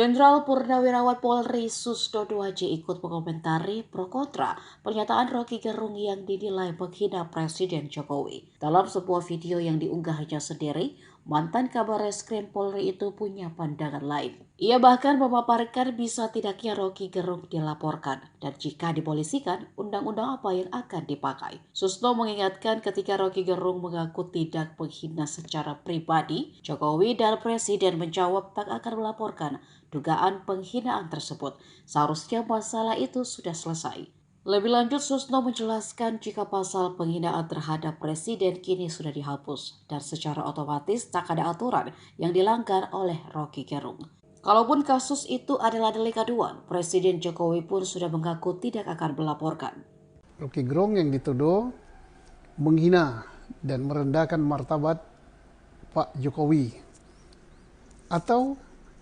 Jenderal Purnawirawan Polri Susdodo Haji ikut mengomentari pro kontra pernyataan Rocky Gerung yang dinilai menghina Presiden Jokowi. Dalam sebuah video yang diunggahnya sendiri, mantan Kabar Reskrim Polri itu punya pandangan lain. Ia bahkan memaparkan bisa tidaknya Rocky Gerung dilaporkan dan jika dipolisikan, undang-undang apa yang akan dipakai. Susno mengingatkan ketika Rocky Gerung mengaku tidak menghina secara pribadi, Jokowi dan Presiden menjawab tak akan melaporkan dugaan penghinaan tersebut. Seharusnya masalah itu sudah selesai. Lebih lanjut, Susno menjelaskan jika pasal penghinaan terhadap presiden kini sudah dihapus dan secara otomatis tak ada aturan yang dilanggar oleh Rocky Gerung. Kalaupun kasus itu adalah delik aduan, Presiden Jokowi pun sudah mengaku tidak akan melaporkan. Rocky Gerung yang dituduh menghina dan merendahkan martabat Pak Jokowi atau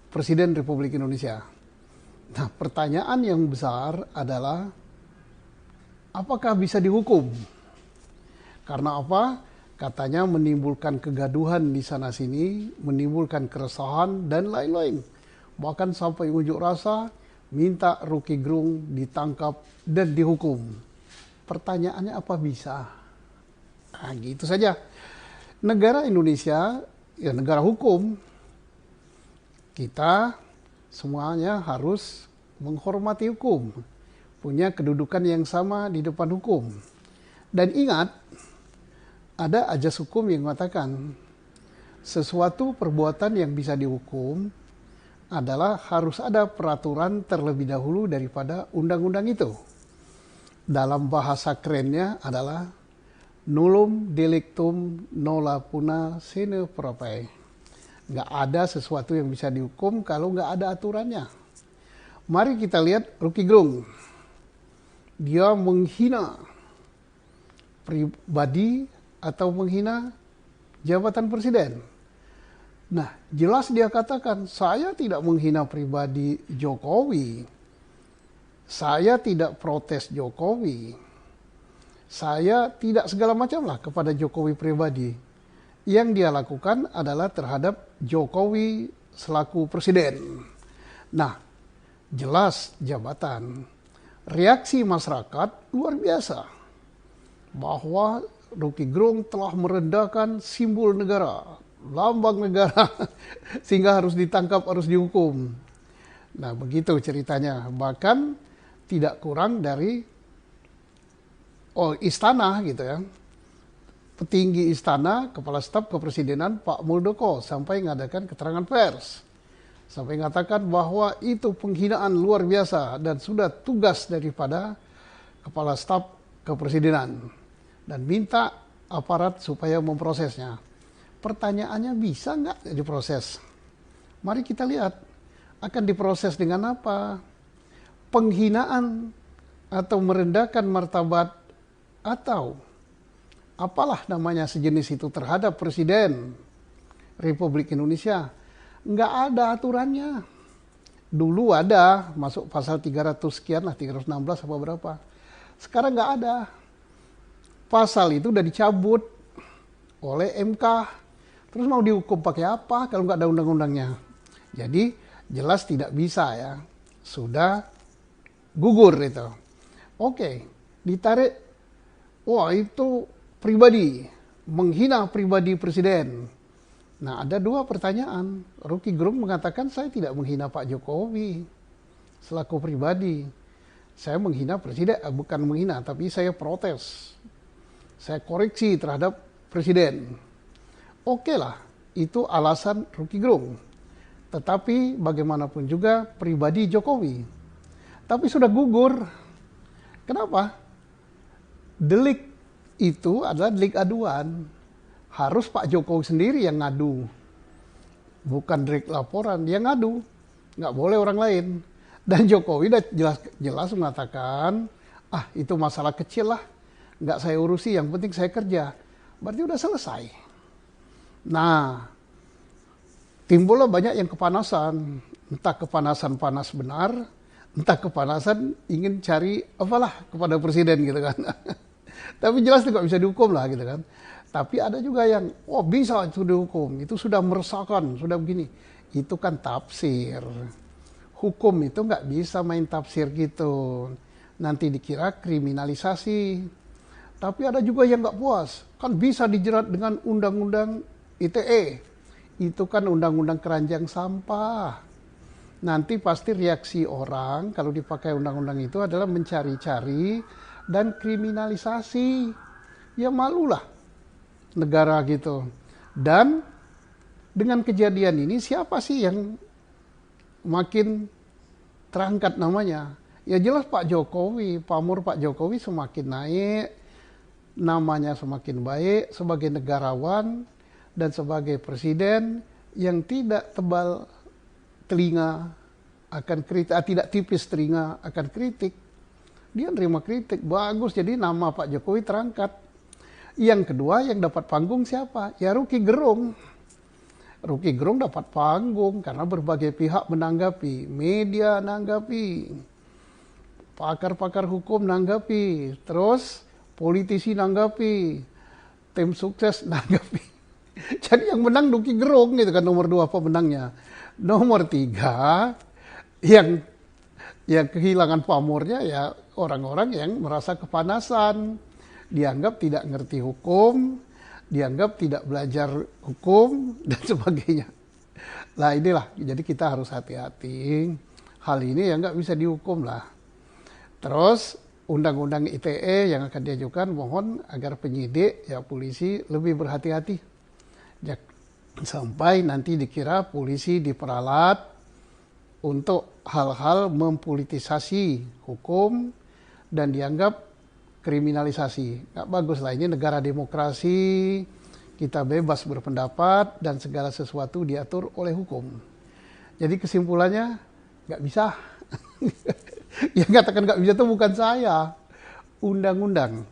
Presiden Republik Indonesia. Nah, pertanyaan yang besar adalah apakah bisa dihukum? Karena apa? Katanya menimbulkan kegaduhan di sana-sini, menimbulkan keresahan dan lain-lain. Bahkan sampai unjuk rasa minta Rocky Gerung ditangkap dan dihukum. Pertanyaannya apa bisa? Nah, gitu saja. Negara Indonesia, ya negara hukum, kita semuanya harus menghormati hukum, punya kedudukan yang sama di depan hukum. Dan ingat, ada ajas hukum yang mengatakan sesuatu perbuatan yang bisa dihukum adalah harus ada peraturan terlebih dahulu daripada undang-undang itu. Dalam bahasa kerennya adalah nullum delictum nola puna sine prope. Nggak ada sesuatu yang bisa dihukum kalau nggak ada aturannya. Mari kita lihat Rocky Gerung. Dia menghina pribadi atau menghina jabatan presiden. Nah, jelas dia katakan, saya tidak menghina pribadi Jokowi. Saya tidak protes Jokowi. Saya tidak segala macam lah kepada Jokowi pribadi. Yang dia lakukan adalah terhadap Jokowi selaku presiden. Nah, jelas jabatan. Reaksi masyarakat luar biasa. Bahwa Rocky Gerung telah merendahkan simbol negara, lambang negara, sehingga harus ditangkap, harus dihukum. Nah, begitu ceritanya. Bahkan tidak kurang dari istana gitu ya. Petinggi istana, kepala staf kepresidenan Pak Muldoko sampai mengadakan keterangan pers. Sampai mengatakan bahwa itu penghinaan luar biasa dan sudah tugas daripada kepala staf kepresidenan. Dan minta aparat supaya memprosesnya. Pertanyaannya bisa nggak diproses? Mari kita lihat. Akan diproses dengan apa? Penghinaan atau merendahkan martabat atau apalah namanya sejenis itu terhadap Presiden Republik Indonesia. Nggak ada aturannya. Dulu ada, masuk pasal 300 sekian lah, 316 apa berapa. Sekarang nggak ada. Pasal itu udah dicabut oleh MK. Terus mau dihukum pakai apa kalau nggak ada undang-undangnya? Jadi jelas tidak bisa ya. Sudah gugur itu. Oke, ditarik. Wah, itu pribadi, menghina pribadi presiden. Nah, ada dua pertanyaan. Rocky Gerung mengatakan saya tidak menghina Pak Jokowi selaku pribadi. Saya menghina presiden, bukan menghina, tapi saya protes. Saya koreksi terhadap presiden. Oke lah, itu alasan Rocky Gerung. Tetapi bagaimanapun juga pribadi Jokowi. Tapi sudah gugur. Kenapa? Delik itu adalah delik aduan. Harus Pak Jokowi sendiri yang ngadu. Bukan delik laporan, dia ngadu. Nggak boleh orang lain. Dan Jokowi udah jelas mengatakan, itu masalah kecil lah. Nggak saya urusi, yang penting saya kerja. Berarti udah selesai. Nah, timbullah banyak yang kepanasan. Entah kepanasan panas benar, entah kepanasan ingin cari apalah kepada presiden gitu kan. Tapi jelas tidak bisa dihukum lah gitu kan. Tapi ada juga yang, bisa itu dihukum, itu sudah meresahkan, sudah begini. Itu kan tafsir. hukum itu nggak bisa main tafsir gitu. Nanti dikira kriminalisasi. Tapi ada juga yang nggak puas. Kan bisa dijerat dengan undang-undang ITE. Itu kan undang-undang keranjang sampah. Nanti pasti reaksi orang kalau dipakai undang-undang itu adalah mencari-cari dan kriminalisasi. Ya malulah negara gitu. Dan dengan kejadian ini siapa sih yang makin terangkat namanya? Ya jelas Pak Jokowi, pamor Pak Jokowi semakin naik, namanya semakin baik sebagai negarawan dan sebagai presiden yang tidak tebal telinga akan kritik, tidak tipis telinga akan kritik. Dia nerima kritik, bagus, jadi nama Pak Jokowi terangkat. Yang kedua yang dapat panggung siapa? Ya Rocky Gerung. Rocky Gerung dapat panggung karena berbagai pihak menanggapi, media menanggapi, pakar-pakar hukum menanggapi, terus politisi menanggapi, tim sukses menanggapi. Jadi yang menang Rocky Gerung gitu kan, nomor 2 pemenangnya. Nomor 3 yang kehilangan pamornya ya orang-orang yang merasa kepanasan, dianggap tidak ngerti hukum, dianggap tidak belajar hukum, dan sebagainya. Nah inilah, jadi kita harus hati-hati. Hal ini ya nggak bisa dihukum lah. Terus undang-undang ITE yang akan diajukan, mohon agar penyidik, ya polisi lebih berhati-hati. Sampai nanti dikira polisi diperalat untuk hal-hal mempolitisasi hukum dan dianggap kriminalisasi. Nggak bagus lah, ini negara demokrasi, kita bebas berpendapat dan segala sesuatu diatur oleh hukum. Jadi kesimpulannya nggak bisa. Yang katakan nggak bisa itu bukan saya, undang-undang.